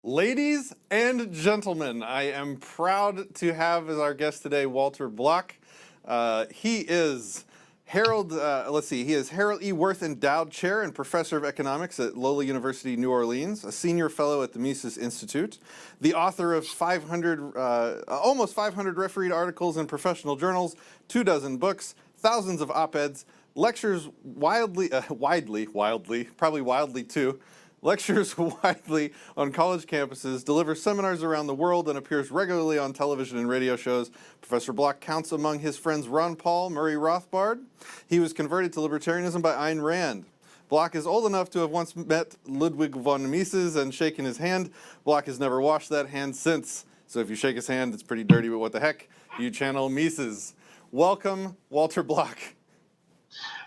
Ladies and gentlemen, I am proud to have as our guest today Walter Block. He is Harold, he is Harold E. Worth Endowed Chair and Professor of Economics at Loyola University, New Orleans, a Senior Fellow at the Mises Institute, the author of almost 500 refereed articles in professional journals, 24 books, thousands of op-eds, lectures widely lectures widely on college campuses, delivers seminars around the world, and appears regularly on television and radio shows. Professor Block counts among his friends Ron Paul, Murray Rothbard. He was converted to libertarianism by Ayn Rand. Block is old enough to have once met Ludwig von Mises and shaken his hand. Block has never washed that hand since. So if you shake his hand, it's pretty dirty, but what the heck? You channel Mises. Welcome, Walter Block.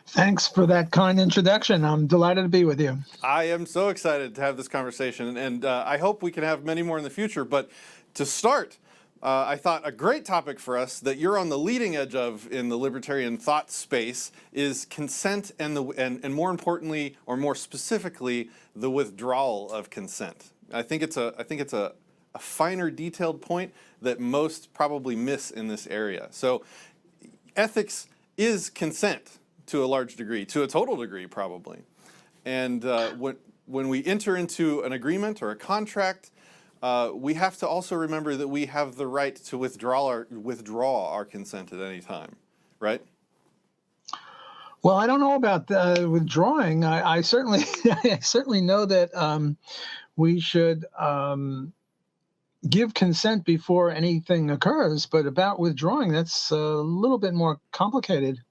Thanks for that kind introduction. I'm delighted to be with you. I am so excited to have this conversation, and I hope we can have many more in the future. But to start, I thought a great topic for us that you're on the leading edge of in the libertarian thought space is consent and more importantly, or more specifically, the withdrawal of consent. I think it's a finer detailed point that most probably miss in this area. So ethics is consent. To a large degree, to a total degree probably. And when we enter into an agreement or a contract, we have to also remember that we have the right to withdraw our consent at any time, right? Well, I don't know about withdrawing. I certainly I certainly know that we should give consent before anything occurs, but about withdrawing, that's a little bit more complicated.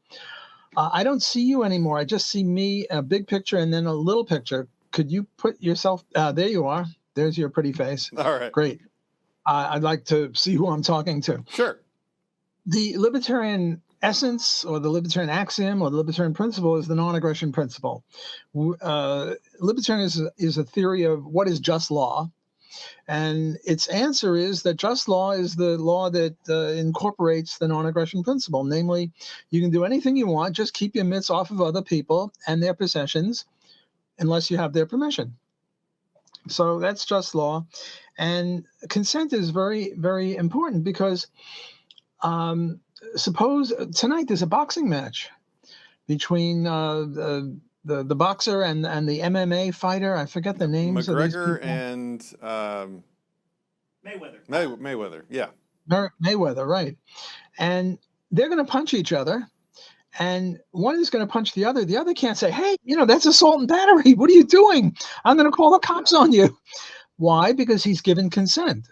I don't see you anymore. I just see me, a big picture, and then a little picture. Could you put yourself, there you are. There's your pretty face. All right. Great. I'd like to see who I'm talking to. Sure. The libertarian essence, or the libertarian axiom, or the libertarian principle is the non-aggression principle. Libertarianism is a theory of what is just law. And its answer is that just law is the law that incorporates the non-aggression principle. Namely, you can do anything you want, just keep your mitts off of other people and their possessions unless you have their permission. So that's just law. And consent is very, very important because suppose tonight there's a boxing match between the boxer and the MMA fighter. I forget the names of these people. McGregor and Mayweather, yeah. Mayweather, right. And they're going to punch each other. And one is going to punch the other. The other can't say, hey, that's assault and battery. What are you doing? I'm going to call the cops on you. Why? Because he's given consent.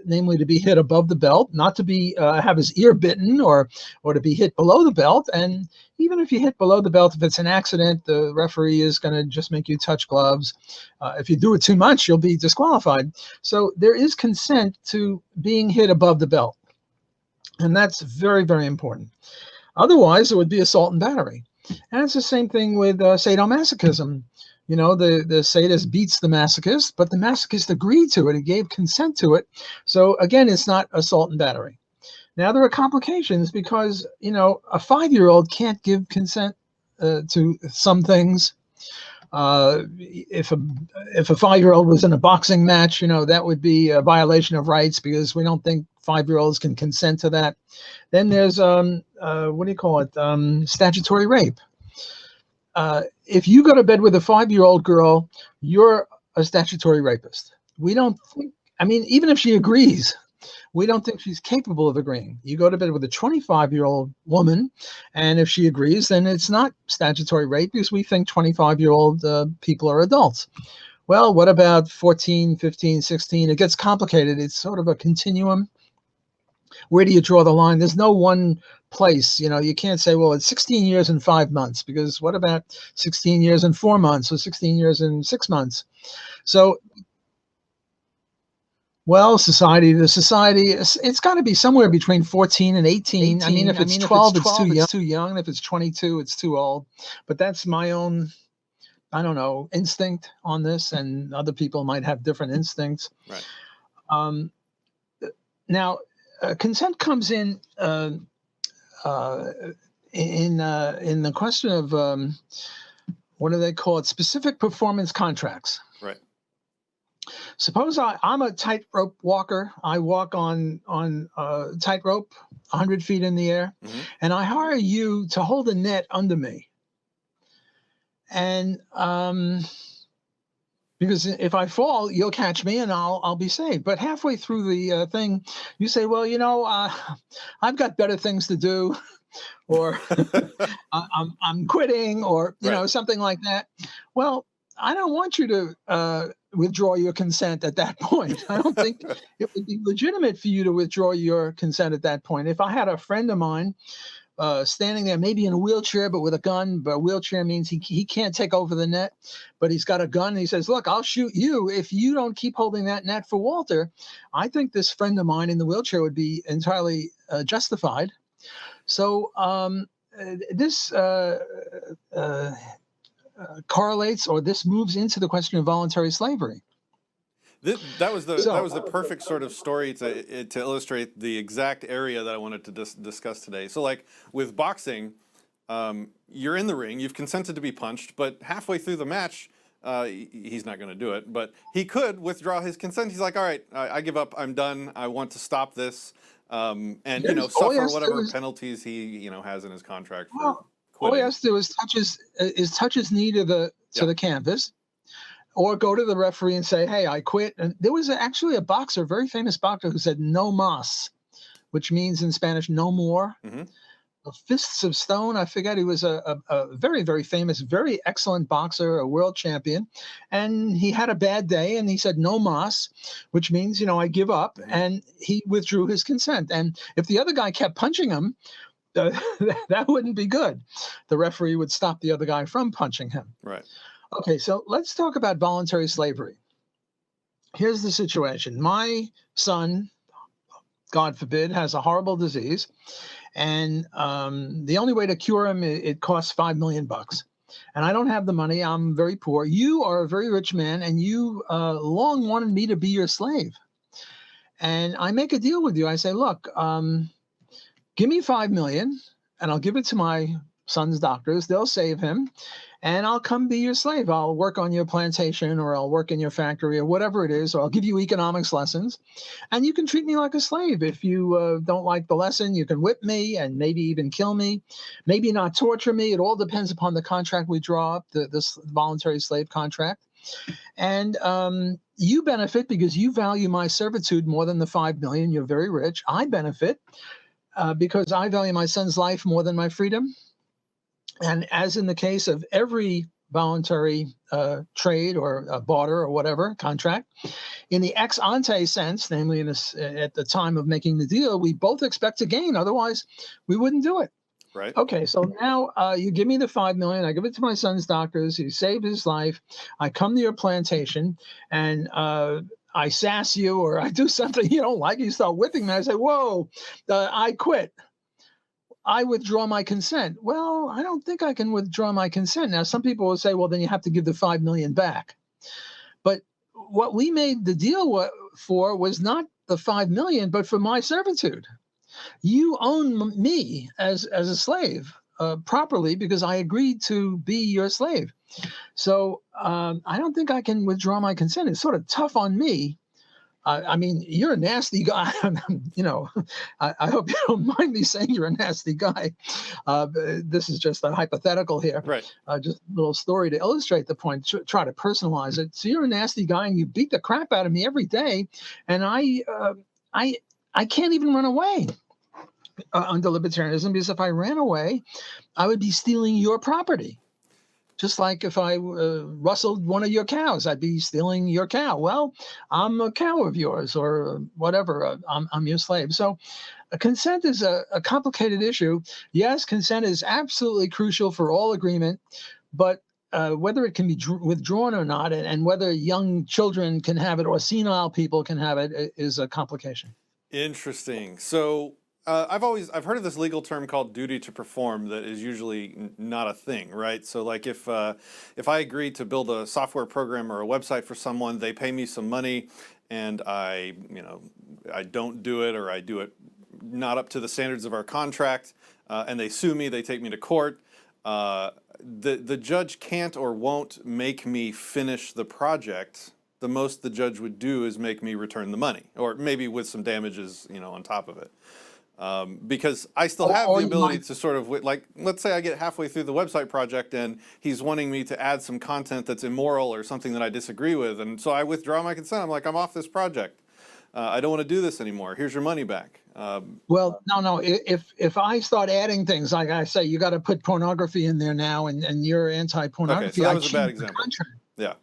Namely to be hit above the belt, not to be have his ear bitten or to be hit below the belt. And even if you hit below the belt, if it's an accident, the referee is going to just make you touch gloves. If you do it too much, you'll be disqualified. So there is consent to being hit above the belt. And that's very, very important. Otherwise, it would be assault and battery. And it's the same thing with sadomasochism. The sadist beats the masochist, but the masochist agreed to it. He gave consent to it. So again, it's not assault and battery. Now, there are complications because, a 5-year-old can't give consent to some things. If a 5-year-old was in a boxing match, that would be a violation of rights because we don't think 5-year-olds can consent to that. Then there's, statutory rape. If you go to bed with a 5-year-old girl, you're a statutory rapist. We don't think, even if she agrees, we don't think she's capable of agreeing. You go to bed with a 25-year-old woman, and if she agrees, then it's not statutory rape because we think 25-year-old people are adults. Well, what about 14, 15, 16? It gets complicated. It's sort of a continuum. Where do you draw the line? There's no one place. You can't say, well, it's 16 years and 5 months, because what about 16 years and 4 months or 16 years and 6 months? So, well, the society, it's got to be somewhere between 14 and 18. If it's 12, it's too young. If it's 22, it's too old. But that's my own, instinct on this, and other people might have different instincts. Right. Now, consent comes in the question of what do they call it? Specific performance contracts. Right. Suppose I'm a tightrope walker. I walk on tightrope 100 feet in the air, Hmm. and I hire you to hold a net under me. And because if I fall, you'll catch me and I'll be saved. But halfway through the thing, you say, well, I've got better things to do, or I'm quitting, or Right. something like that. Well, I don't want you to withdraw your consent at that point. I don't think it would be legitimate for you to withdraw your consent at that point. If I had a friend of mine standing there, maybe in a wheelchair, but with a gun. But a wheelchair means he can't take over the net, but he's got a gun. And he says, look, I'll shoot you if you don't keep holding that net for Walter. I think this friend of mine in the wheelchair would be entirely justified. So this correlates, or this moves into the question of voluntary slavery. That was So the perfect sort of story to illustrate the exact area that I wanted to discuss today. So, like with boxing, you're in the ring, you've consented to be punched, but halfway through the match, he's not going to do it. But he could withdraw his consent. He's like, "All right, I give up. I'm done. I want to stop this," and yes, suffer whatever penalties he has in his contract for all he quitting. has to do is touch his knee to Yeah. the canvas, or go to the referee and say, "Hey, I quit." And there was actually a boxer, a very famous boxer, who said "no mas," which means in Spanish "no more." Hmm. Fists of Stone, I forget. He was a very, very famous, very excellent boxer, a world champion, and he had a bad day, and he said "no mas," which means I give up, Hmm. and he withdrew his consent. And if the other guy kept punching him, that wouldn't be good. The referee would stop the other guy from punching him. Right. Okay, so let's talk about voluntary slavery. Here's the situation. My son, God forbid, has a horrible disease, and the only way to cure him, it costs $5 million. And I don't have the money. I'm very poor. You are a very rich man, and you long wanted me to be your slave. And I make a deal with you. I say, look, give me 5 million, and I'll give it to my son's doctors. They'll save him, and I'll come be your slave. I'll work on your plantation, or I'll work in your factory, or whatever it is, or I'll give you economics lessons, and you can treat me like a slave. If you don't like the lesson, you can whip me and maybe even kill me, maybe not torture me. It all depends upon the contract we draw up, this voluntary slave contract. And you benefit because you value my servitude more than the 5 million. You're very rich. I benefit because I value my son's life more than my freedom. And as in the case of every voluntary trade or barter or whatever contract, in the ex ante sense, namely at the time of making the deal, we both expect to gain. Otherwise, we wouldn't do it. Right. Okay, so now you give me the 5 million. I give it to my son's doctors. You save his life. I come to your plantation and I sass you, or I do something you don't like. You start whipping me. I say, "Whoa, I quit. I withdraw my consent." Well, I don't think I can withdraw my consent. Now, some people will say, well, then you have to give the 5 million back. But what we made the deal for was not the 5 million, but for my servitude. You own me as a slave properly because I agreed to be your slave. So I don't think I can withdraw my consent. It's sort of tough on me. I mean, you're a nasty guy. I hope you don't mind me saying you're a nasty guy. This is just a hypothetical here. Right. Just a little story to illustrate the point, try to personalize it. So you're a nasty guy, and you beat the crap out of me every day, and I can't even run away under libertarianism, because if I ran away, I would be stealing your property. Just like if I rustled one of your cows, I'd be stealing your cow. Well, I'm a cow of yours, or whatever. I'm your slave. So consent is a complicated issue. Yes, consent is absolutely crucial for all agreement, but whether it can be withdrawn or not, and whether young children can have it or senile people can have it, is a complication. Interesting. So I've heard of this legal term called duty to perform that is usually not a thing, right? So like if I agree to build a software program or a website for someone, they pay me some money, and I don't do it, or I do it not up to the standards of our contract, and they sue me, they take me to court. The judge can't or won't make me finish the project the most the judge would do is make me return the money, or maybe with some damages, on top of it. Because I still have the ability to sort of, like, let's say I get halfway through the website project and he's wanting me to add some content that's immoral or something that I disagree with, and so I withdraw my consent. I'm like, I'm off this project. I don't want to do this anymore. Here's your money back. Well, no. If I start adding things, like I say, you got to put pornography in there now, and you're anti-pornography. Okay, so that was a bad example. Yeah.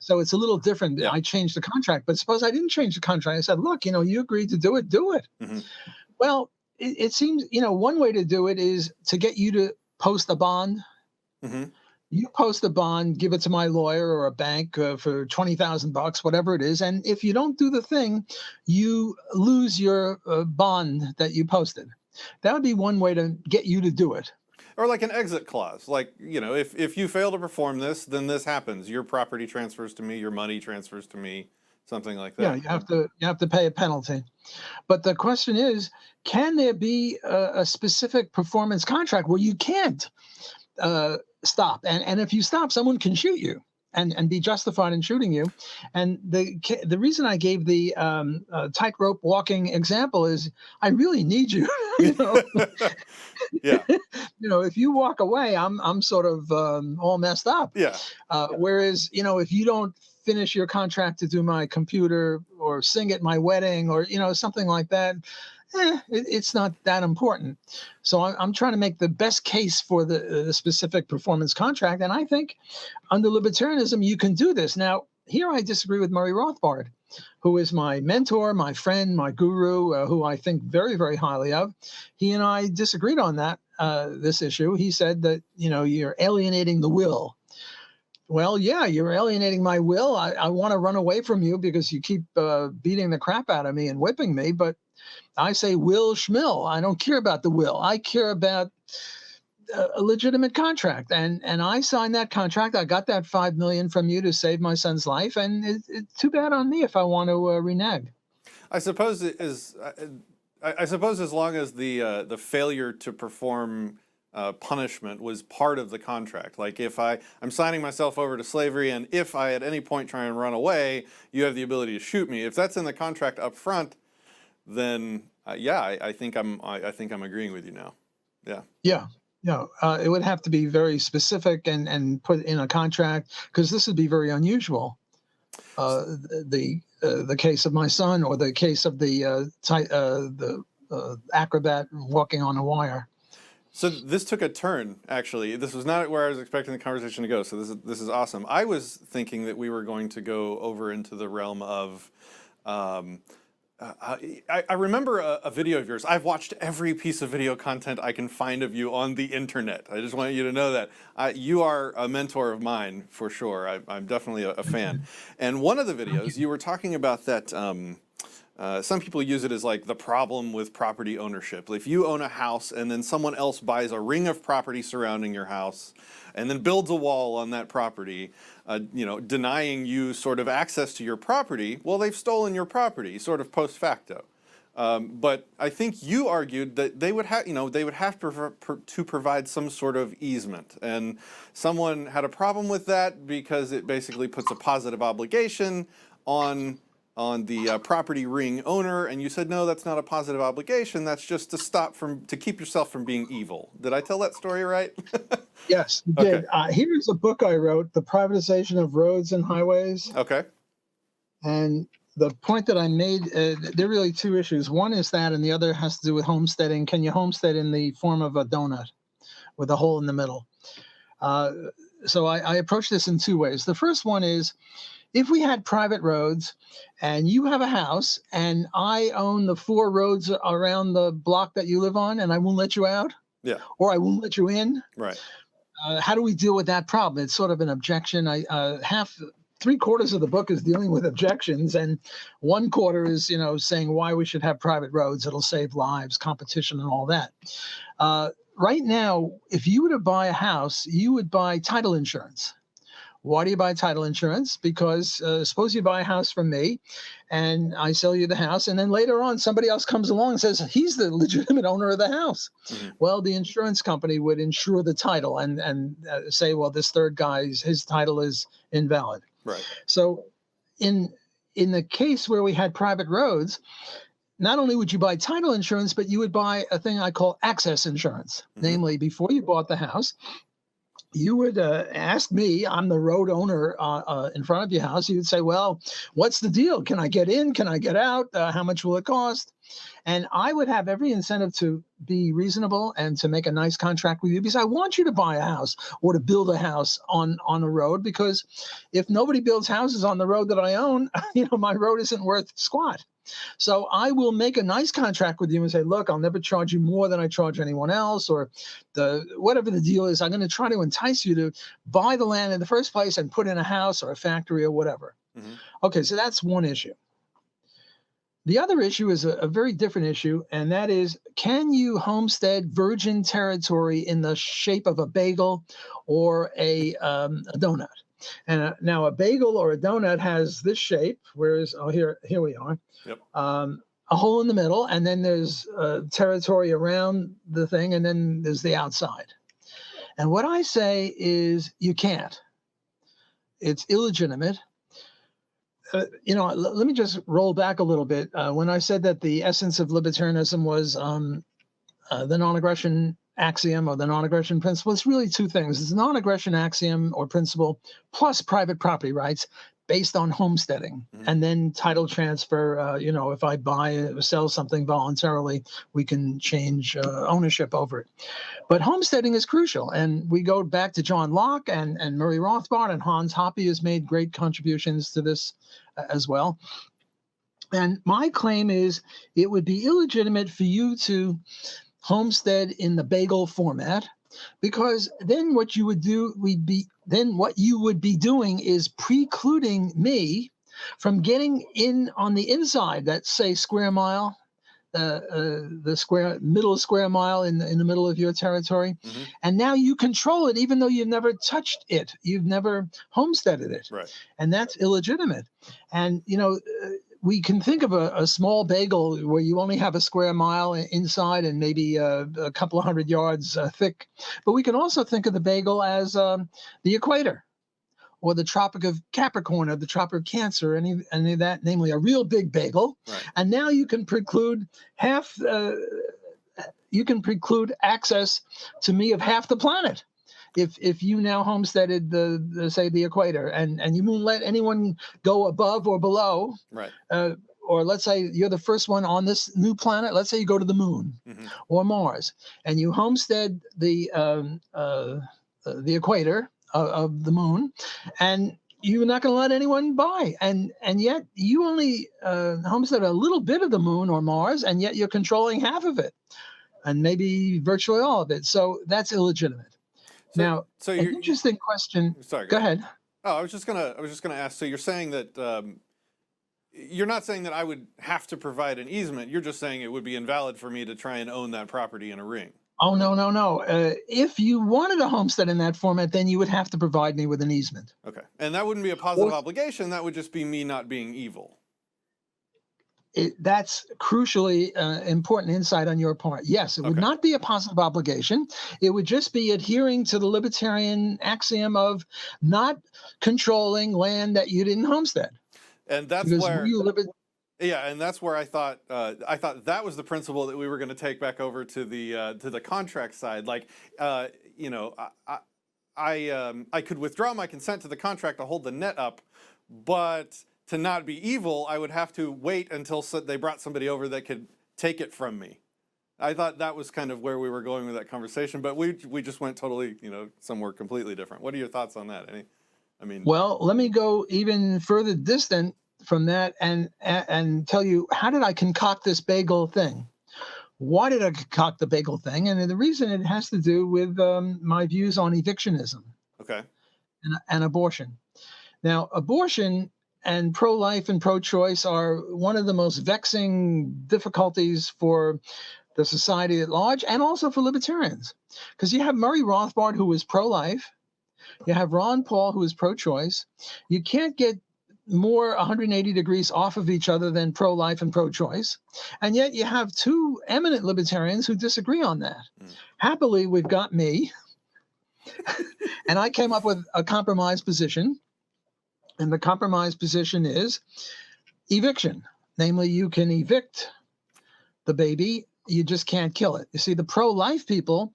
So it's a little different. Yeah. I changed the contract, but suppose I didn't change the contract. I said, look, you agreed to do it, do it. Mm-hmm. Well, it seems, one way to do it is to get you to post a bond. Mm-hmm. You post a bond, give it to my lawyer or a bank for $20,000, whatever it is. And if you don't do the thing, you lose your bond that you posted. That would be one way to get you to do it. Or like an exit clause, like, if you fail to perform this, then this happens. Your property transfers to me, your money transfers to me, something like that. Yeah, you have to pay a penalty. But the question is, can there be a specific performance contract where you can't stop? And if you stop, someone can shoot you and be justified in shooting you. And the reason I gave the tightrope walking example is I really need you. Yeah. If you walk away, I'm sort of all messed up. Yeah. Whereas, if you don't finish your contract to do my computer or sing at my wedding or, something like that, it's not that important. So I'm trying to make the best case for the specific performance contract. And I think under libertarianism, you can do this. Now, here I disagree with Murray Rothbard, who is my mentor, my friend, my guru, who I think very, very highly of. He and I disagreed on this issue. He said that, you're alienating the will. Well, yeah, you're alienating my will. I want to run away from you because you keep beating the crap out of me and whipping me. But I say will schmill. I don't care about the will. I care about a legitimate contract. And I signed that contract. I got that $5 million from you to save my son's life. And it's too bad on me if I want to renege. I suppose it is. I suppose as long as the failure to perform punishment was part of the contract. Like if I'm signing myself over to slavery, and if I at any point try and run away, you have the ability to shoot me. If that's in the contract up front, then I think I'm agreeing with you now. Yeah. Yeah. It would have to be very specific and put in a contract, because this would be very unusual. The case of my son, or the case of the acrobat walking on a wire. So this took a turn, actually. This was not where I was expecting the conversation to go, so this is awesome. I was thinking that we were going to go over into the realm of... I remember a video of yours. I've watched every piece of video content I can find of you on the internet. I just want you to know that. You are a mentor of mine, for sure. I'm definitely a fan. And one of the videos, you were talking about that... some people use it as like the problem with property ownership. If you own a house and then someone else buys a ring of property surrounding your house and then builds a wall on that property, denying you sort of access to your property, well, they've stolen your property, sort of post facto. But I think you argued that they would have to provide some sort of easement, and someone had a problem with that because it basically puts a positive obligation on the property ring owner, and you said, no, that's not a positive obligation. That's just to keep yourself from being evil. Did I tell that story right? Yes, you did. Here's a book I wrote, The Privatization of Roads and Highways. Okay. And the point that I made, there are really two issues. One is that, and the other has to do with homesteading. Can you homestead in the form of a donut with a hole in the middle? So I approach this in two ways. The first one is, if we had private roads and you have a house and I own the 4 roads around the block that you live on, and I won't let you out, or I won't let you in, right? How do we deal with that problem? It's sort of an objection. 3/4 of the book is dealing with objections, and 1/4 is, saying why we should have private roads. It'll save lives, competition, and all that. Right now, if you were to buy a house, you would buy title insurance. Why do you buy title insurance? Because suppose you buy a house from me and I sell you the house, and then later on somebody else comes along and says he's the legitimate owner of the house. Mm-hmm. Well, the insurance company would insure the title and say, well, this third guy's, his title is invalid. Right. So in the case where we had private roads, not only would you buy title insurance, but you would buy a thing I call access insurance. Namely, before you bought the house, you would ask me, I'm the road owner in front of your house. You would say, well, what's the deal? Can I get in? Can I get out? How much will it cost? And I would have every incentive to be reasonable and to make a nice contract with you, because I want you to buy a house or to build a house on a road, because if nobody builds houses on the road that I own, my road isn't worth squat. So I will make a nice contract with you and say, look, I'll never charge you more than I charge anyone else, or whatever the deal is. I'm going to try to entice you to buy the land in the first place and put in a house or a factory or whatever. Okay, so that's one issue. The other issue is a very different issue, and that is, can you homestead virgin territory in the shape of a bagel or a donut? And now a bagel or a donut has this shape, whereas, here we are. Yep. A hole in the middle, and then there's territory around the thing, and then there's the outside. And what I say is you can't. It's illegitimate. Let me just roll back a little bit. When I said that the essence of libertarianism was the non-aggression axiom or the non-aggression principle, it's really two things. It's the non-aggression axiom or principle plus private property rights based on homesteading, and then title transfer. If I buy or sell something voluntarily, we can change ownership over it. But homesteading is crucial, and we go back to John Locke and Murray Rothbard, and Hans Hoppe has made great contributions to this as well. And my claim is it would be illegitimate for you to homestead in the bagel format, because then what you would be doing is precluding me from getting in on the inside, that say square mile, the middle square mile in the middle of your territory. And now you control it, even though you've never touched it, you've never homesteaded it. Right. And that's illegitimate. And we can think of a small bagel where you only have a square mile inside and maybe a couple of 100 yards thick. But we can also think of the bagel as the equator, or the Tropic of Capricorn, or the Tropic of Cancer, any of that, namely a real big bagel. Right. And now you can preclude access to me of half the planet. If you now homesteaded the equator, and you won't let anyone go above or below, right? Or let's say you're the first one on this new planet. Let's say you go to the moon or Mars, and you homestead the equator of the moon, and you're not going to let anyone by, and yet you only homestead a little bit of the moon or Mars, and yet you're controlling half of it, and maybe virtually all of it. So that's illegitimate. An interesting question. Sorry, go ahead. Oh, I was just gonna ask. So you're saying that you're not saying that I would have to provide an easement. You're just saying it would be invalid for me to try and own that property in a ring. Oh, no. If you wanted a homestead in that format, then you would have to provide me with an easement. Okay, and that wouldn't be a positive obligation. That would just be me not being evil. That's crucially important insight on your part. Yes, it would not be a positive obligation. It would just be adhering to the libertarian axiom of not controlling land that you didn't homestead. And that's where, and that's where I thought that was the principle that we were going to take back over to the contract side. Like, I could withdraw my consent to the contract to hold the net up, but to not be evil, I would have to wait until they brought somebody over that could take it from me. I thought that was kind of where we were going with that conversation, but we just went totally, somewhere completely different. What are your thoughts on that? Well, let me go even further distant from that and tell you, how did I concoct this bagel thing? Why did I concoct the bagel thing? And the reason, it has to do with my views on evictionism. Okay. And abortion. Now, abortion and pro-life and pro-choice are one of the most vexing difficulties for the society at large, and also for libertarians. Because you have Murray Rothbard, who is pro-life. You have Ron Paul, who is pro-choice. You can't get more 180 degrees off of each other than pro-life and pro-choice. And yet you have two eminent libertarians who disagree on that. Happily, we've got me. And I came up with a compromise position. And the compromise position is eviction. Namely, you can evict the baby, you just can't kill it. You see, the pro-life people,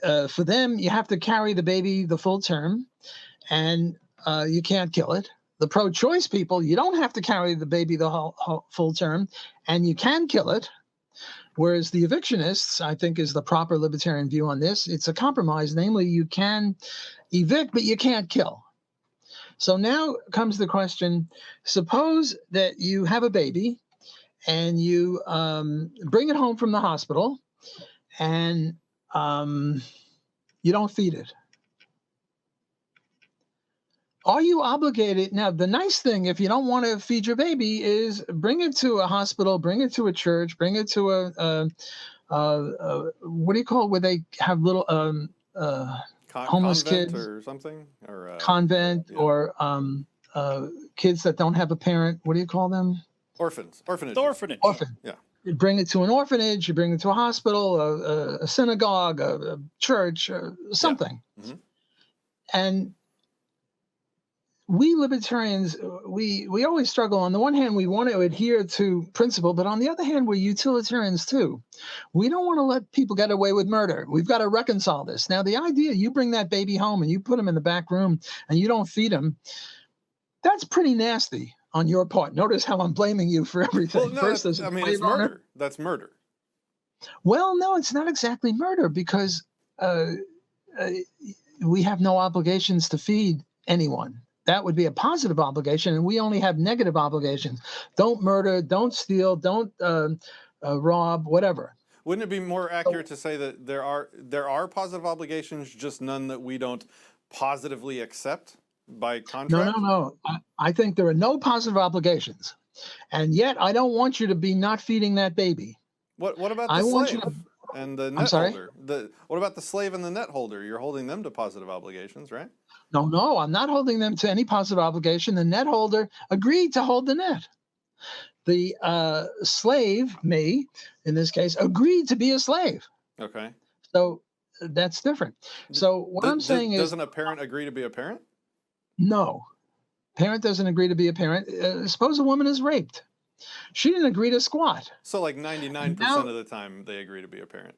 for them, you have to carry the baby the full term, and you can't kill it. The pro-choice people, you don't have to carry the baby the whole full term, and you can kill it. Whereas the evictionists, I think, is the proper libertarian view on this. It's a compromise. Namely, you can evict, but you can't kill. So now comes the question, suppose that you have a baby and you bring it home from the hospital and you don't feed it. Are you obligated? Now, the nice thing, if you don't want to feed your baby, is bring it to a hospital, bring it to a church, bring it to what do you call it, where they have little homeless kids or something, or convent, yeah. Or kids that don't have a parent. What do you call them? Orphans. Orphanage. Orphan. Yeah. You bring it to an orphanage, you bring it to a hospital, a synagogue, a church, something. Yeah. Mm-hmm. And we libertarians, we always struggle. On the one hand, we want to adhere to principle, but on the other hand, we're utilitarians too. We don't want to let people get away with murder. We've got to reconcile this. Now, the idea you bring that baby home and you put him in the back room and you don't feed him, that's pretty nasty on your part. Notice how I'm blaming you for everything. Well, no, First, it's murder. That's murder. Well, no, it's not exactly murder, because we have no obligations to feed anyone. That would be a positive obligation, and we only have negative obligations. Don't murder, don't steal, don't rob, whatever. Wouldn't it be more accurate to say that there are positive obligations, just none that we don't positively accept by contract? No. I think there are no positive obligations, and yet I don't want you to be not feeding that baby. What about the slave and the net holder? What about the slave and the net holder? You're holding them to positive obligations, right? No, I'm not holding them to any positive obligation. The net holder agreed to hold the net. The slave, me, in this case, agreed to be a slave. Okay. So that's different. So what I'm saying is... Doesn't a parent agree to be a parent? No. Parent doesn't agree to be a parent. Suppose a woman is raped. She didn't agree to squat. So like 99% of the time they agree to be a parent.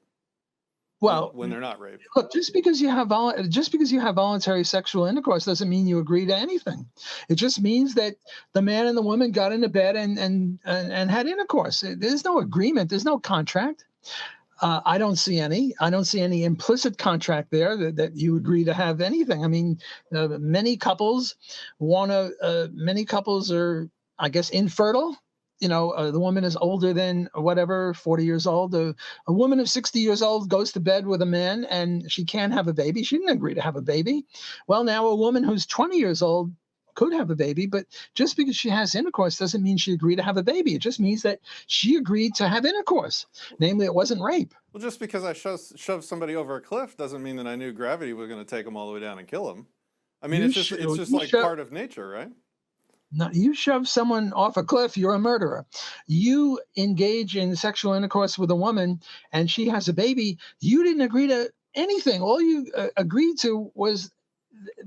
Well, when they're not raped. Look, just because you have voluntary sexual intercourse doesn't mean you agree to anything. It just means that the man and the woman got into bed and had intercourse. There's no agreement. There's no contract. I don't see any. I don't see any implicit contract there that you agree to have anything. I mean, many couples are, I guess, infertile. The woman is older than 40 years old. A woman of 60 years old goes to bed with a man and she can't have a baby. She didn't agree to have a baby. Well, now a woman who's 20 years old could have a baby, but just because she has intercourse doesn't mean she agreed to have a baby. It just means that she agreed to have intercourse. Namely, it wasn't rape. Well, just because I shoved somebody over a cliff doesn't mean that I knew gravity was going to take them all the way down and kill them. I mean, it's just like part of nature, right? No, you shove someone off a cliff, you're a murderer. You engage in sexual intercourse with a woman and she has a baby, you didn't agree to anything. All you agreed to was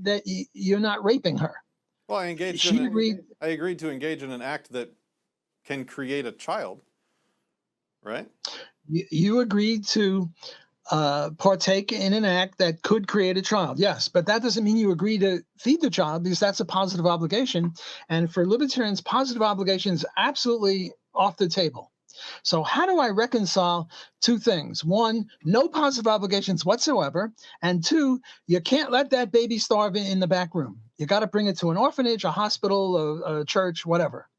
that you're not raping her. Well, I agreed to engage in an act that can create a child, right? You agreed to partake in an act that could create a child, yes, but that doesn't mean you agree to feed the child, because that's a positive obligation. And for libertarians, positive obligation is absolutely off the table. So how do I reconcile two things? One, no positive obligations whatsoever. And two, you can't let that baby starve in the back room. You got to bring it to an orphanage, a hospital, a church, whatever.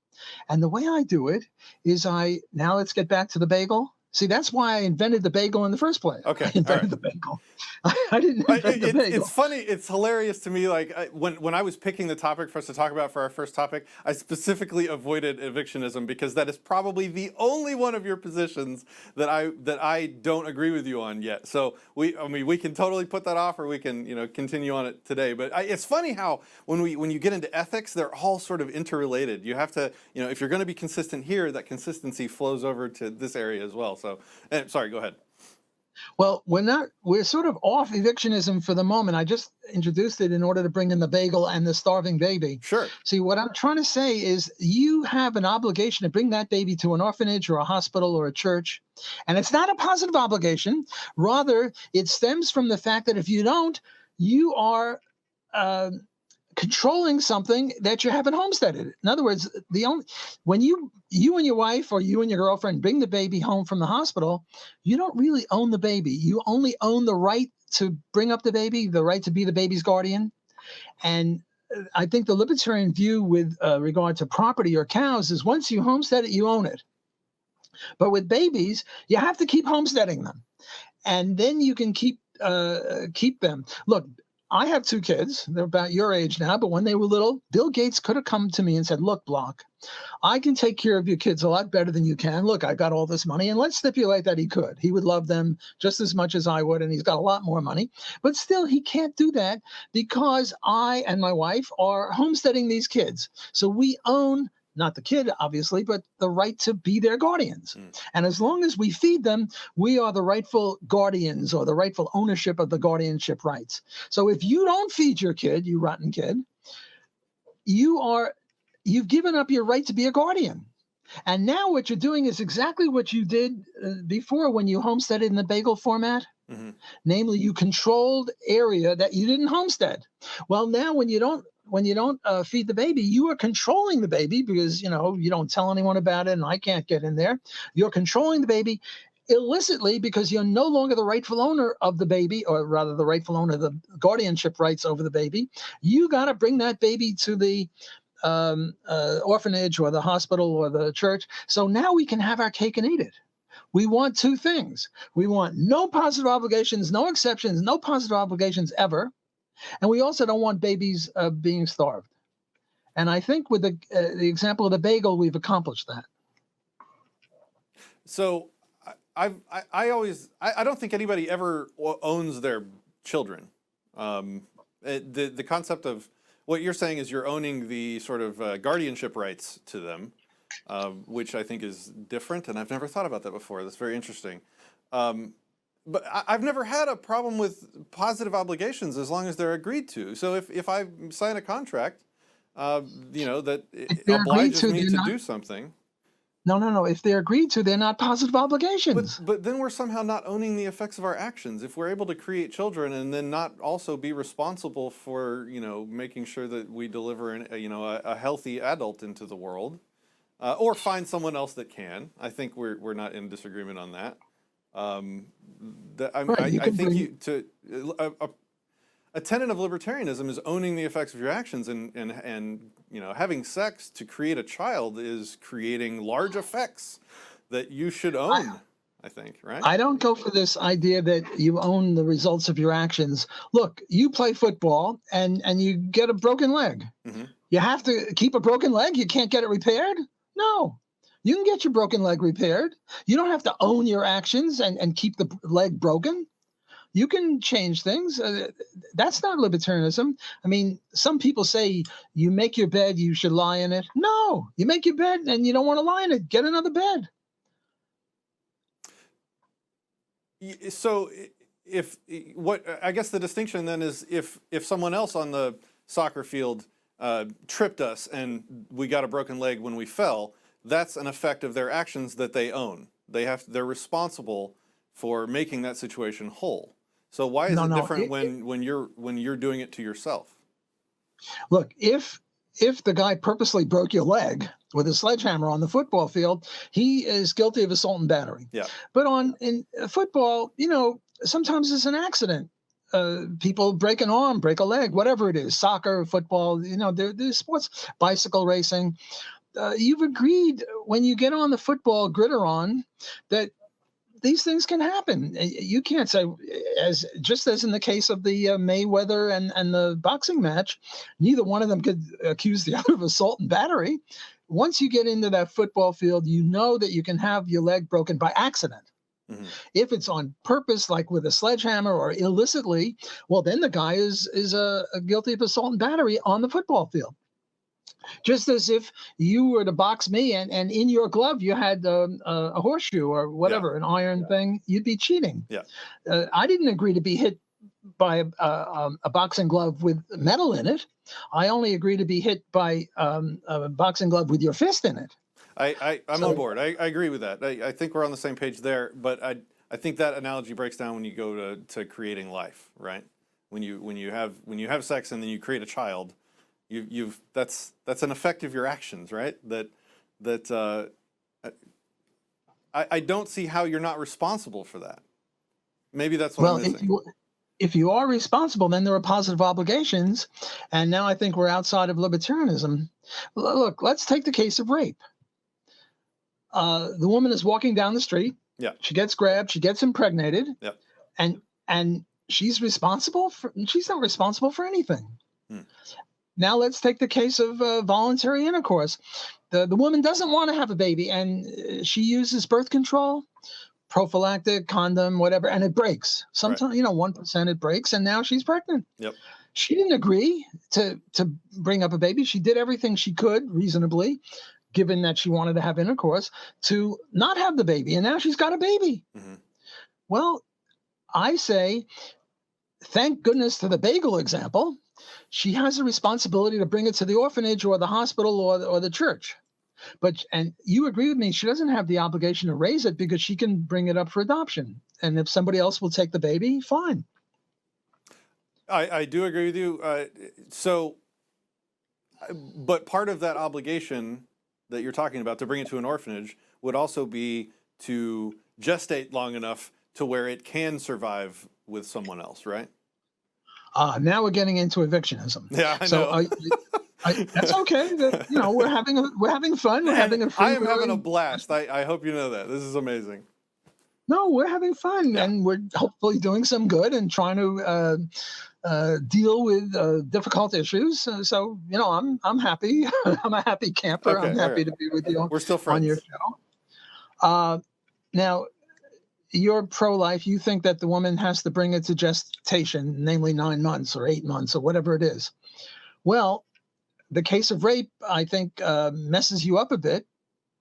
And the way I do it is now let's get back to the bagel. See, that's why I invented the bagel in the first place. Okay, I invented the bagel. I didn't invent the bagel. It's funny. It's hilarious to me. Like when I was picking the topic for us to talk about for our first topic, I specifically avoided evictionism because that is probably the only one of your positions that I don't agree with you on yet. So we can totally put that off, or we can continue on it today. But it's funny how when you get into ethics, they're all sort of interrelated. You have to if you're going to be consistent here, that consistency flows over to this area as well. So sorry, go ahead. Well, we're sort of off evictionism for the moment. I just introduced it in order to bring in the bagel and the starving baby. Sure. See, what I'm trying to say is you have an obligation to bring that baby to an orphanage or a hospital or a church. And it's not a positive obligation. Rather, it stems from the fact that if you don't, you are uh, controlling something that you haven't homesteaded. In other words, the only when you and your wife or you and your girlfriend bring the baby home from the hospital, you don't really own the baby. You only own the right to bring up the baby, the right to be the baby's guardian. And I think the libertarian view with regard to property or cows is once you homestead it, you own it. But with babies, you have to keep homesteading them, and then you can keep them. Look, I have two kids. They're about your age now, but when they were little, Bill Gates could have come to me and said, "Look, Block, I can take care of your kids a lot better than you can. Look, I got all this money." And let's stipulate that he could. He would love them just as much as I would, and he's got a lot more money. But still, he can't do that because I and my wife are homesteading these kids. So we own not the kid, obviously, but the right to be their guardians. And as long as we feed them, we are the rightful guardians or the rightful ownership of the guardianship rights. So if you don't feed your kid, you rotten kid, you've given up your right to be a guardian. And now what you're doing is exactly what you did before when you homesteaded in the bagel format. Mm-hmm. Namely, you controlled area that you didn't homestead. Well, now when you don't feed the baby, you are controlling the baby because you don't tell anyone about it, and I can't get in there. You're controlling the baby illicitly because you're no longer the rightful owner of the baby, or rather the rightful owner of the guardianship rights over the baby. You got to bring that baby to the orphanage or the hospital or the church. So now we can have our cake and eat it. We want two things. We want no positive obligations, no exceptions, no positive obligations ever. And we also don't want babies being starved. And I think with the example of the bagel, we've accomplished that. So I don't think anybody ever owns their children. The concept of what you're saying is you're owning the sort of guardianship rights to them, which I think is different, and I've never thought about that before. That's very interesting. But I've never had a problem with positive obligations as long as they're agreed to. So if I sign a contract, that obliges me to do something. No. If they're agreed to, they're not positive obligations. But then we're somehow not owning the effects of our actions. If we're able to create children and then not also be responsible for, making sure that we deliver a healthy adult into the world, or find someone else that can. I think we're not in disagreement on that. I think a tenet of libertarianism is owning the effects of your actions, and having sex to create a child is creating large effects that you should own. I think, right? I don't go for this idea that you own the results of your actions. Look, you play football and you get a broken leg. Mm-hmm. You have to keep a broken leg. You can't get it repaired. No. You can get your broken leg repaired. You don't have to own your actions and keep the leg broken. You can change things. That's not libertarianism. I mean, some people say you make your bed, you should lie in it. No, you make your bed and you don't want to lie in it. Get another bed. So I guess the distinction then is if someone else on the soccer field tripped us and we got a broken leg when we fell, that's an effect of their actions that they own. They're responsible for making that situation whole. So why is it different when you're doing it to yourself? Look, if the guy purposely broke your leg with a sledgehammer on the football field, he is guilty of assault and battery. Yeah. But in football, sometimes it's an accident. People break an arm, break a leg, whatever it is, soccer, football, there's sports, bicycle racing. You've agreed when you get on the football gridiron that these things can happen. You can't say, just as in the case of the Mayweather and the boxing match, neither one of them could accuse the other of assault and battery. Once you get into that football field, you know that you can have your leg broken by accident. Mm-hmm. If it's on purpose, like with a sledgehammer or illicitly, well, then the guy is guilty of assault and battery on the football field. Just as if you were to box me and in your glove you had a horseshoe or Yeah. whatever, an iron thing, you'd be cheating. Yeah. I didn't agree to be hit by a boxing glove with metal in it. I only agree to be hit by a boxing glove with your fist in it. I'm So, on board. I agree with that. I think we're on the same page there, but I think that analogy breaks down when you go to creating life, right? When you have sex and then you create a child, that's an effect of your actions, right? I don't see how you're not responsible for that. Maybe that's what I'm missing. If you are responsible, then there are positive obligations. And now I think we're outside of libertarianism. Look, let's take the case of rape. The woman is walking down the street. Yeah. She gets grabbed. She gets impregnated. Yeah. And she's responsible for. She's not responsible for anything. Now let's take the case of voluntary intercourse. The woman doesn't want to have a baby, and she uses birth control, prophylactic, condom, whatever, and it breaks. Sometimes, 1% it breaks, and now she's pregnant. Yep. She didn't agree to bring up a baby. She did everything she could reasonably, given that she wanted to have intercourse, to not have the baby, and now she's got a baby. Mm-hmm. Well, I say, thank goodness to the bagel example. She has a responsibility to bring it to the orphanage or the hospital or the church. And you agree with me, she doesn't have the obligation to raise it because she can bring it up for adoption. And if somebody else will take the baby, fine. I do agree with you. But part of that obligation that you're talking about to bring it to an orphanage would also be to gestate long enough to where it can survive with someone else, right? Now we're getting into evictionism. Yeah, I know. That's okay. We're having fun. We're having a free. I am having a blast. I hope you know that. This is amazing. No, we're having fun, and we're hopefully doing some good and trying to deal with difficult issues. So I'm happy. I'm a happy camper. Okay, I'm happy to be with you. We're still friends on your show. Now, you're pro-life. You think that the woman has to bring it to gestation, namely 9 months or 8 months or whatever it is. Well, the case of rape, I think, messes you up a bit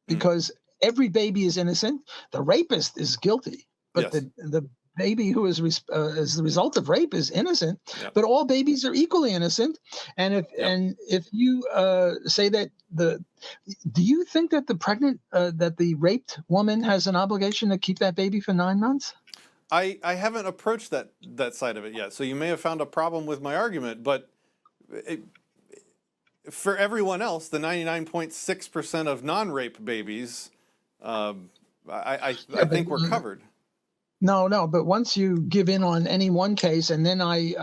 because every baby is innocent. The rapist is guilty, but yes. the baby who is the result of rape is innocent. Yep. But all babies are equally innocent. And if you say that do you think that the raped woman has an obligation to keep that baby for 9 months? I haven't approached that side of it yet. So you may have found a problem with my argument, but for everyone else, the 99.6% of non-rape babies, I think we're covered. No, but once you give in on any one case, and then I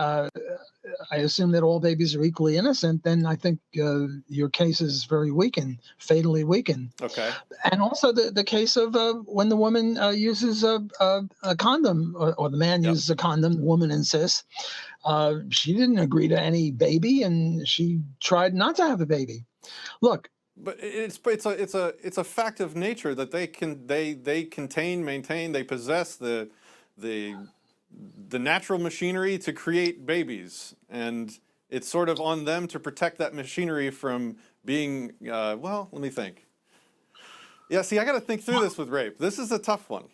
assume that all babies are equally innocent, then I think your case is very weakened, fatally weakened. Okay. And also the case of when the woman uses a condom, or the man uses a condom, the woman insists. She didn't agree to any baby, and she tried not to have a baby. Look. But it's a fact of nature that they contain, maintain, they possess the natural machinery to create babies, and it's sort of on them to protect that machinery from being. Well, let me think. Yeah, see, I got to think through this with rape. This is a tough one.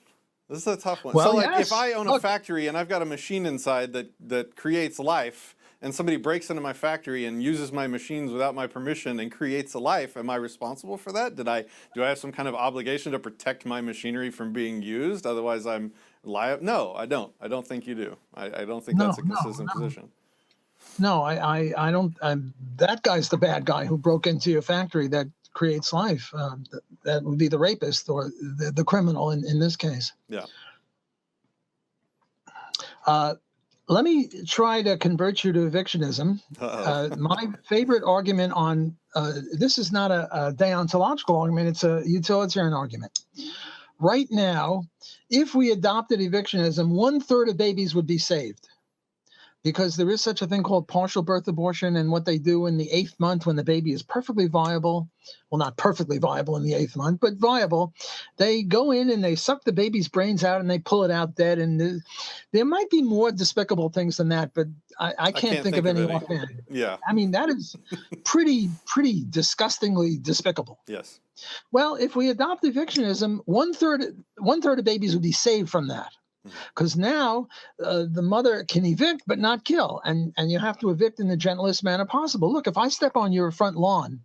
Well, so, like, if I own a factory and I've got a machine inside that creates life, and somebody breaks into my factory and uses my machines without my permission and creates a life, am I responsible for that? Do I have some kind of obligation to protect my machinery from being used? Otherwise, I'm liable. No, I don't. I don't think you do. I don't think that's a consistent position. No, I don't. That guy's the bad guy who broke into your factory that creates life. That would be the rapist or the criminal in this case. Yeah. Let me try to convert you to evictionism. My favorite argument on this is not a deontological argument, it's a utilitarian argument. Right now, if we adopted evictionism, 1/3 of babies would be saved. because there is such a thing called partial birth abortion, and what they do in the 8th month when the baby is perfectly viable, well, not perfectly viable in the 8th month, but viable, they go in and they suck the baby's brains out and they pull it out dead. And there might be more despicable things than that, but I can't think of any offhand. Yeah. I mean, that is pretty disgustingly despicable. Yes. Well, if we adopt evictionism, one third of babies would be saved from that. Because now the mother can evict but not kill, and you have to evict in the gentlest manner possible. Look, if I step on your front lawn,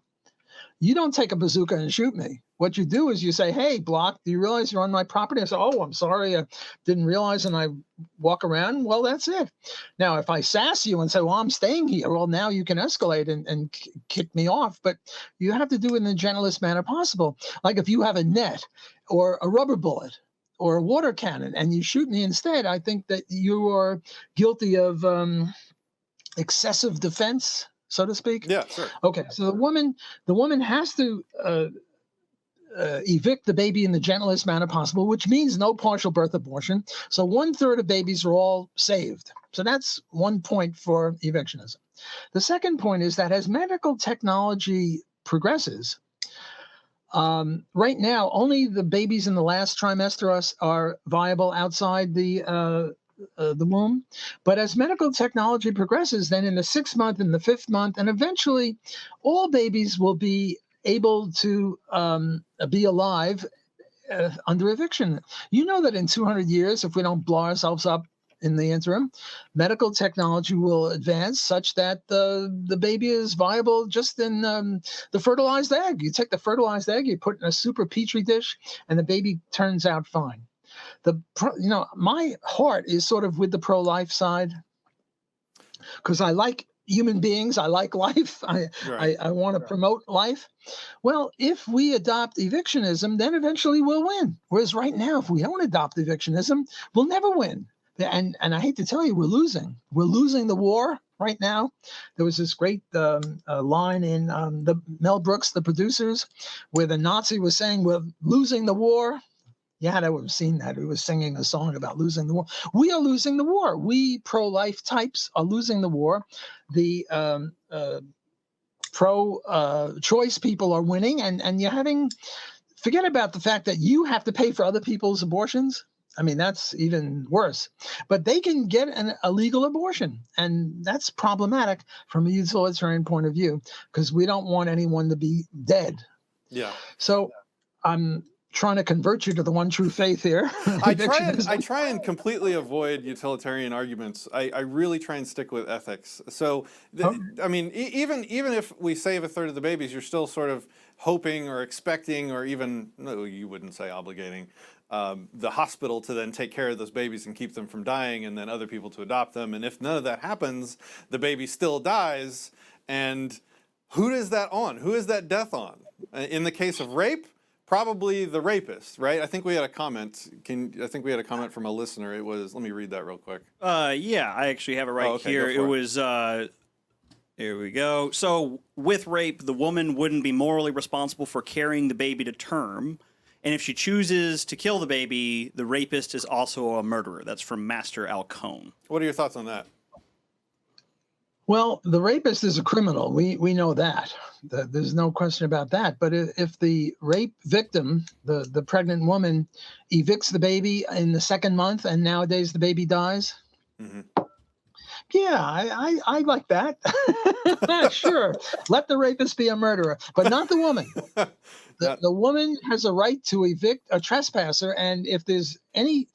you don't take a bazooka and shoot me. What you do is you say, "Hey, block, do you realize you're on my property?" I say, "Oh, I'm sorry, I didn't realize," and I walk around. Well, that's it. Now, if I sass you and say, "Well, I'm staying here," well, now you can escalate and kick me off, but you have to do it in the gentlest manner possible. Like if you have a net or a rubber bullet or a water cannon and you shoot me instead, I think that you are guilty of excessive defense, so to speak. Yeah, sure. Okay, so the woman has to evict the baby in the gentlest manner possible, which means no partial birth abortion. So 1/3 of babies are all saved. So that's one point for evictionism. The second point is that as medical technology progresses, right now, only the babies in the last trimester are viable outside the womb. But as medical technology progresses, then in the 6th month, in the 5th month, and eventually all babies will be able to be alive under eviction. You know that in 200 years, if we don't blow ourselves up in the interim, medical technology will advance such that the baby is viable just in the fertilized egg. You take the fertilized egg, you put it in a super petri dish, and the baby turns out fine. My heart is sort of with the pro-life side because I like human beings. I like life. I want to promote life. Well, if we adopt evictionism, then eventually we'll win. Whereas right now, if we don't adopt evictionism, we'll never win. And I hate to tell you, we're losing. We're losing the war right now. There was this great line in the Mel Brooks, The Producers, where the Nazi was saying, "We're losing the war." You had to have seen that. He was singing a song about losing the war. We are losing the war. We pro-life types are losing the war. The pro-choice people are winning, and you're having. Forget about the fact that you have to pay for other people's abortions. I mean, that's even worse. But they can get a legal abortion, and that's problematic from a utilitarian point of view because we don't want anyone to be dead. Yeah. So I'm trying to convert you to the one true faith here. I try and completely avoid utilitarian arguments. I really try and stick with ethics. So, I mean, even if we save 1/3 of the babies, you're still sort of hoping or expecting, or even, no, you wouldn't say obligating, the hospital to then take care of those babies and keep them from dying, and then other people to adopt them. And if none of that happens, the baby still dies. And who is that on? Who is that death on? In the case of rape, probably the rapist, right? I think we had a comment. I think we had a comment from a listener. It was, let me read that real quick. Yeah, I actually have it right here. It was, here we go. So with rape, the woman wouldn't be morally responsible for carrying the baby to term. And if she chooses to kill the baby, the rapist is also a murderer. That's from Master Alcone. What are your thoughts on that? Well, the rapist is a criminal. We know that. There's no question about that. But if the rape victim, the pregnant woman, evicts the baby in the 2nd month, and nowadays the baby dies, yeah, I like that. Sure, let the rapist be a murderer, but not the woman. The woman has a right to evict a trespasser, and if there's any.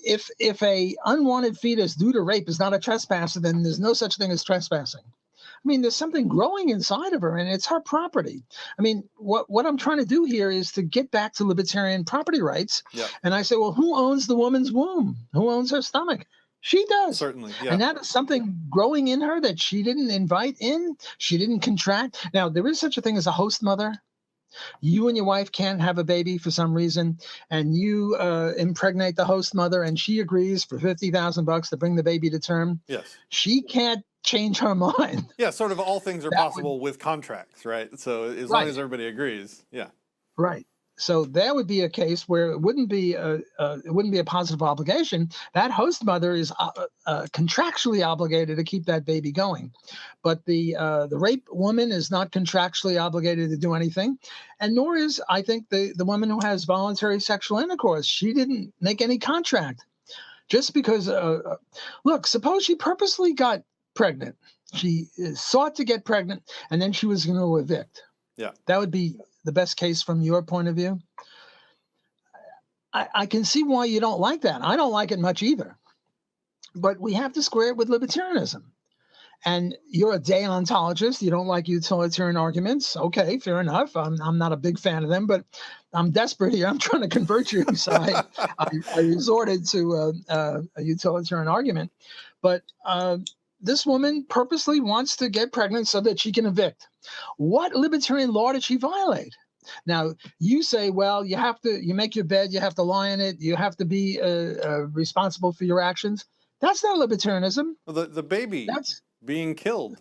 If a unwanted fetus due to rape is not a trespasser, then there's no such thing as trespassing. I mean, there's something growing inside of her, and it's her property. I mean, what I'm trying to do here is to get back to libertarian property rights. Yeah. And I say, well, who owns the woman's womb? Who owns her stomach? She does. Certainly, yeah. And that is something growing in her that she didn't invite in. She didn't contract. Now, there is such a thing as a host mother. You and your wife can't have a baby for some reason, and you impregnate the host mother, and she agrees for $50,000 to bring the baby to term. Yes. She can't change her mind. Yeah, sort of all things are possible with contracts, right? So as long as everybody agrees, yeah. Right. So there would be a case where it wouldn't be a positive obligation. That host mother is contractually obligated to keep that baby going, but the rape woman is not contractually obligated to do anything, and nor is, I think, the woman who has voluntary sexual intercourse. She didn't make any contract. Just because, look, suppose she purposely got pregnant. She sought to get pregnant, and then she was going to evict. Yeah, that would be the best case from your point of view. I can see why you don't like that. I don't like it much either. But we have to square it with libertarianism. And you're a deontologist. You don't like utilitarian arguments. Okay, fair enough. I'm not a big fan of them, but I'm desperate here. I'm trying to convert you. So I resorted to a utilitarian argument. But this woman purposely wants to get pregnant so that she can evict. What libertarian law did she violate? Now, you say, well, you make your bed, you have to lie in it, you have to be responsible for your actions. That's not libertarianism. Well, the baby being killed.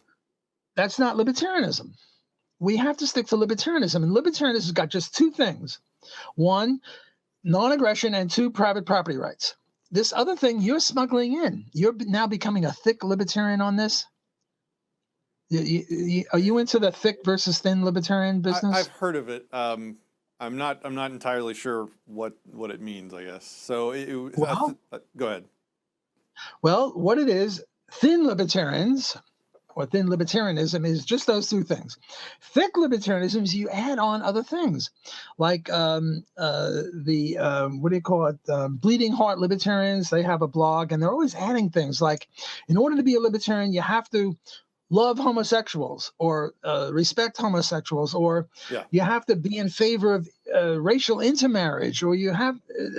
That's not libertarianism. We have to stick to libertarianism. And libertarianism has got just two things. One, non-aggression, and two, private property rights. This other thing you're smuggling in. You're now becoming a thick libertarian on this. Are you into the thick versus thin libertarian business? I've heard of it. I'm not entirely sure what it means, I guess. So go ahead. Well, what it is, thin libertarians or thin libertarianism is just those two things. Thick libertarianism is you add on other things, like what do you call it? Bleeding Heart Libertarians. They have a blog, and they're always adding things like, in order to be a libertarian, you have to love homosexuals or respect homosexuals, or you have to be in favor of racial intermarriage, or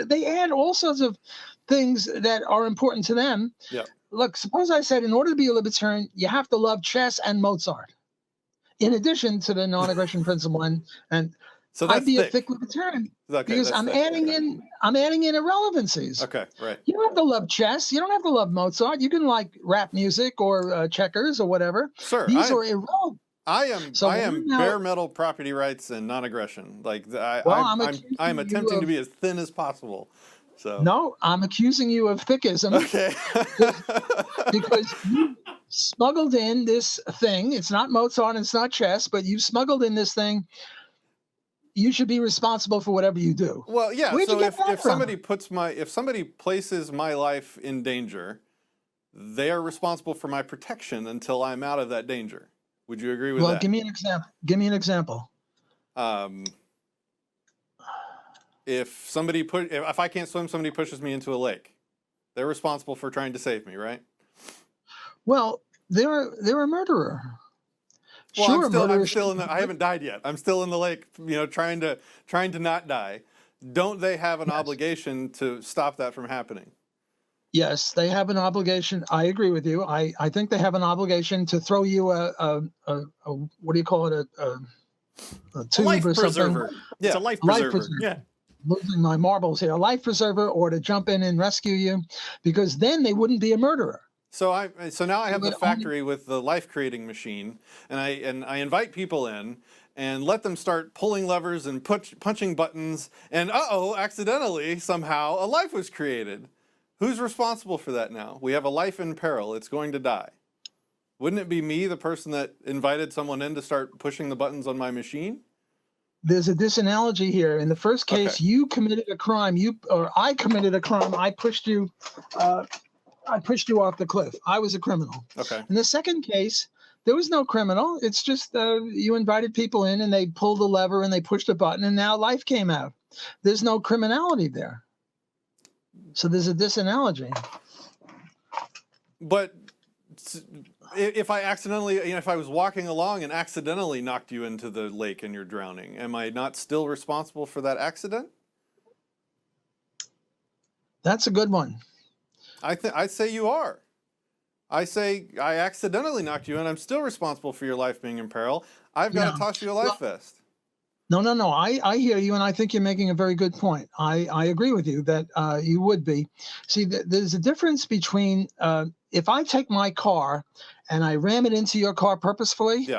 they add all sorts of things that are important to them. Yeah. Look, suppose I said, in order to be a libertarian, you have to love chess and Mozart, in addition to the non-aggression principle. And so I'd be a thick libertarian because I'm adding in irrelevancies. Okay, right. You don't have to love chess. You don't have to love Mozart. You can like rap music or checkers or whatever. Sure, these are irrelevant. I am bare metal property rights and non-aggression. Like I'm attempting to be as thin as possible. So no, I'm accusing you of thickism. Okay. Because you smuggled in this thing. It's not Mozart, it's not chess, but you smuggled in this thing. You should be responsible for whatever you do. Well, yeah. So if somebody places my life in danger, they are responsible for my protection until I'm out of that danger. Would you agree with that? Well, give me an example. If I can't swim, somebody pushes me into a lake. They're responsible for trying to save me, right? Well, they're a murderer. Well, sure, I'm still in I haven't died yet. I'm still in the lake, trying to not die. Don't they have an obligation to stop that from happening? Yes, they have an obligation. I agree with you. I think they have an obligation to throw you a what do you call it? A tube life or preserver. something. Yeah. It's a life preserver. Yeah. Losing my marbles here. A life preserver, or to jump in and rescue you, because then they wouldn't be a murderer. So now I have the factory with the life creating machine, and I invite people in and let them start pulling levers and punching buttons, and accidentally somehow a life was created. Who's responsible for that now? We have a life in peril. It's going to die. Wouldn't it be me, the person that invited someone in to start pushing the buttons on my machine? There's a disanalogy here. In the first case, you committed a crime. I committed a crime. I pushed you off the cliff. I was a criminal. Okay. In the second case, there was no criminal. It's just you invited people in, and they pulled a lever and they pushed a button, and now life came out. There's no criminality there. So there's a disanalogy. But if I accidentally, if I was walking along and accidentally knocked you into the lake and you're drowning, am I not still responsible for that accident? That's a good one. I say you are. I say I accidentally knocked you in. I'm still responsible for your life being in peril. I've got to toss you a life vest. No. I hear you, and I think you're making a very good point. I agree with you that you would be. See, there's a difference between if I take my car and I ram it into your car purposefully,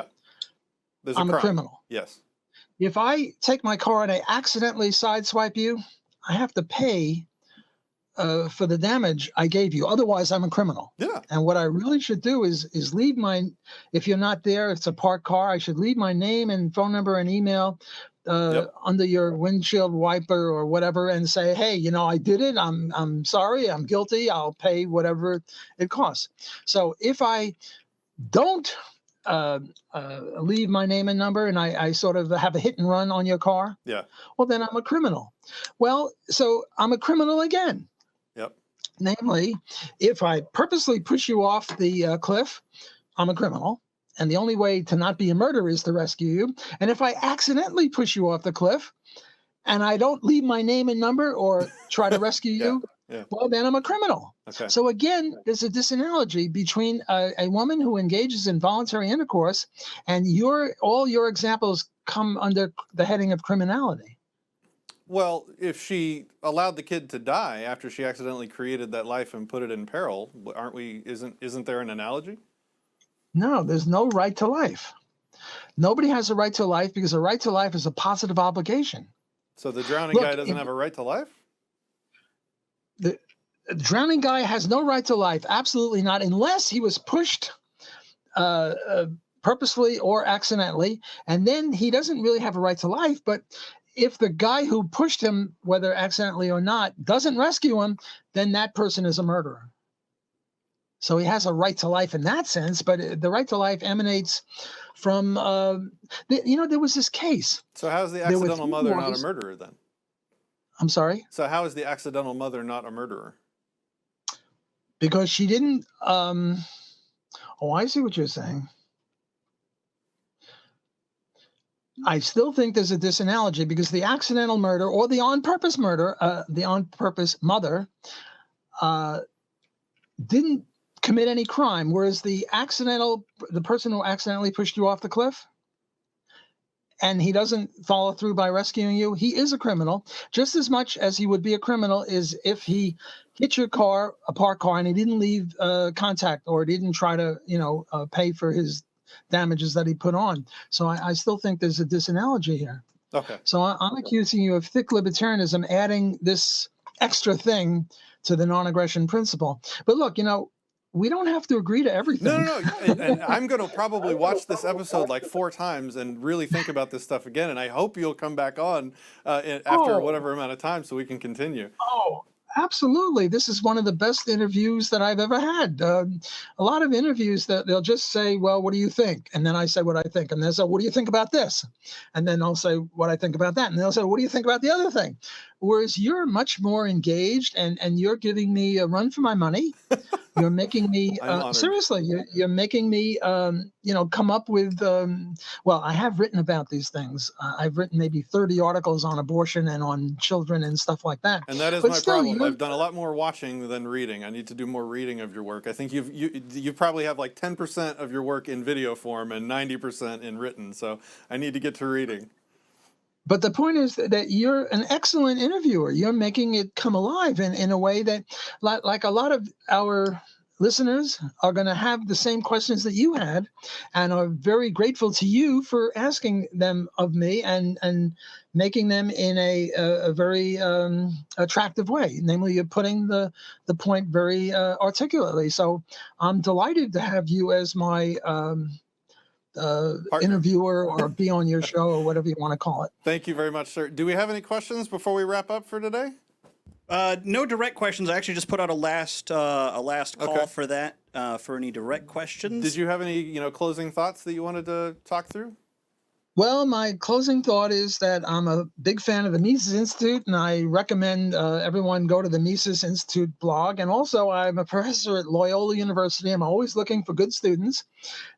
I'm a criminal. Yes. if I take my car and I accidentally sideswipe you, I have to pay for the damage I gave you. Otherwise, I'm a criminal. Yeah. And what I really should do is leave my, if you're not there, it's a parked car, I should leave my name and phone number and email under your windshield wiper or whatever, and say, hey, you know, I did it. I'm sorry. I'm guilty. I'll pay whatever it costs. So if I don't leave my name and number, and I sort of have a hit and run on your car, well, then I'm a criminal. Well, so I'm a criminal again. Yep. Namely, if I purposely push you off the cliff, I'm a criminal. And the only way to not be a murderer is to rescue you. And if I accidentally push you off the cliff and I don't leave my name and number or try to rescue you, well, then I'm a criminal. Okay. So again, there's a disanalogy between a woman who engages in voluntary intercourse and all your examples come under the heading of criminality. Well, if she allowed the kid to die after she accidentally created that life and put it in peril, isn't there an analogy? No, there's no right to life. Nobody has a right to life because a right to life is a positive obligation. So the drowning guy doesn't have a right to life? The drowning guy has no right to life. Absolutely not, unless he was pushed purposefully or accidentally. And then he doesn't really have a right to life. But if the guy who pushed him, whether accidentally or not, doesn't rescue him, then that person is a murderer. So he has a right to life in that sense, but the right to life emanates from, there was this case. So how is the accidental mother not a murderer then? I'm sorry? So how is the accidental mother not a murderer? Because she didn't, I see what you're saying. I still think there's a disanalogy because the accidental murder or the on-purpose murder, the on-purpose mother, didn't commit any crime, whereas the person who accidentally pushed you off the cliff and he doesn't follow through by rescuing you, he is a criminal just as much as he would be a criminal is if he hit your car, a parked car, and he didn't leave contact or didn't try to, pay for his damages that he put on. So I still think there's a disanalogy here. Okay. So I'm accusing you of thick libertarianism, adding this extra thing to the non-aggression principle. But look, we don't have to agree to everything. No. And I'm going to probably watch this episode like 4 times and really think about this stuff again. And I hope you'll come back on after whatever amount of time so we can continue. Oh, absolutely. This is one of the best interviews that I've ever had. A lot of interviews that they'll just say, well, what do you think? And then I say what I think. And they'll say, what do you think about this? And then I'll say what I think about that. And they'll say, what do you think about the other thing? Whereas you're much more engaged and you're giving me a run for my money. You're making me, seriously, you're making me, come up with, I have written about these things. I've written maybe 30 articles on abortion and on children and stuff like that. And that is my problem. I've done a lot more watching than reading. I need to do more reading of your work. I think you probably have like 10% of your work in video form and 90% in written. So I need to get to reading. But the point is that you're an excellent interviewer. You're making it come alive in a way that, like a lot of our listeners are going to have the same questions that you had and are very grateful to you for asking them of me and making them in a very attractive way. Namely, you're putting the point very articulately. So I'm delighted to have you as my interviewer or be on your show or whatever you want to call it. Thank you very much, sir. Do we have any questions before we wrap up for today? No direct questions. I actually just put out a last call for that, for any direct questions. Did you have any, closing thoughts that you wanted to talk through? Well, my closing thought is that I'm a big fan of the Mises Institute, and I recommend everyone go to the Mises Institute blog. And also, I'm a professor at Loyola University. I'm always looking for good students.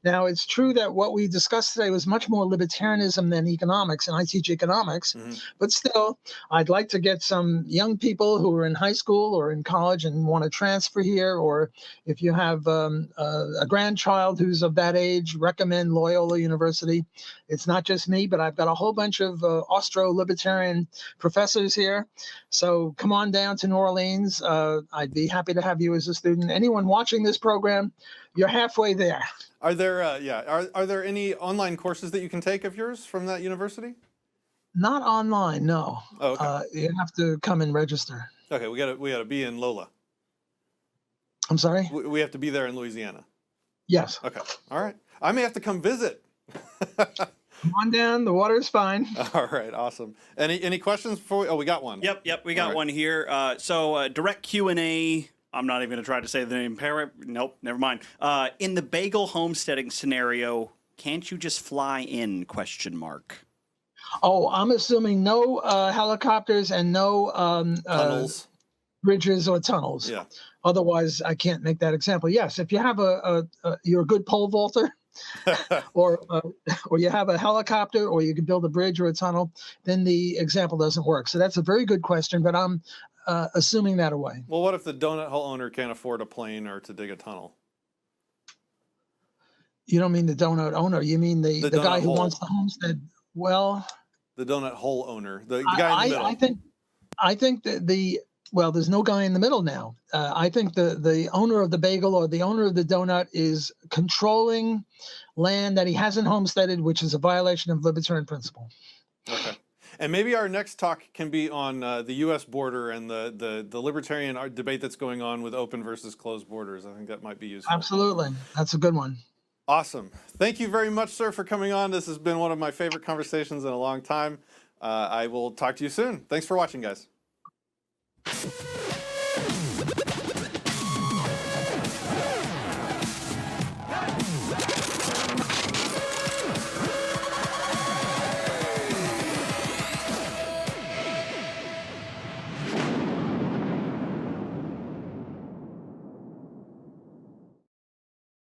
Now, it's true that what we discussed today was much more libertarianism than economics, and I teach economics. Mm-hmm. But still, I'd like to get some young people who are in high school or in college and want to transfer here, or if you have a grandchild who's of that age, recommend Loyola University. It's not just me, but I've got a whole bunch of Austro-libertarian professors here. So come on down to New Orleans. I'd be happy to have you as a student. Anyone watching this program, you're halfway there. Are there are there any online courses that you can take of yours from that university? Not online, no. Oh, okay. You have to come and register. Okay, we gotta be in Lola. I'm sorry? We have to be there in Louisiana. Yes. Okay. All right. I may have to come visit. Come on down. The water is fine. All right. Awesome. Any questions before? Oh, we got one. Yep. We got one here. So direct Q&A. I'm not even going to try to say the name. Nope. Never mind. In the bagel homesteading scenario, can't you just fly in? ? Oh, I'm assuming no helicopters and no Tunnels. Bridges or tunnels. Yeah. Otherwise, I can't make that example. Yes, if you have you're a good pole vaulter, or you have a helicopter, or you can build a bridge or a tunnel, then the example doesn't work. So that's a very good question, but I'm assuming that away. Well, what if the donut hole owner can't afford a plane or to dig a tunnel? You don't mean the donut owner. You mean the guy who hole. wants the homestead. Well, the donut hole owner, the guy in the middle. I think that well, there's no guy in the middle now. I think the owner of the bagel or the owner of the donut is controlling land that he hasn't homesteaded, which is a violation of libertarian principle. Okay. And maybe our next talk can be on the U.S. border and the libertarian debate that's going on with open versus closed borders. I think that might be useful. Absolutely. That's a good one. Awesome. Thank you very much, sir, for coming on. This has been one of my favorite conversations in a long time. I will talk to you soon. Thanks for watching, guys.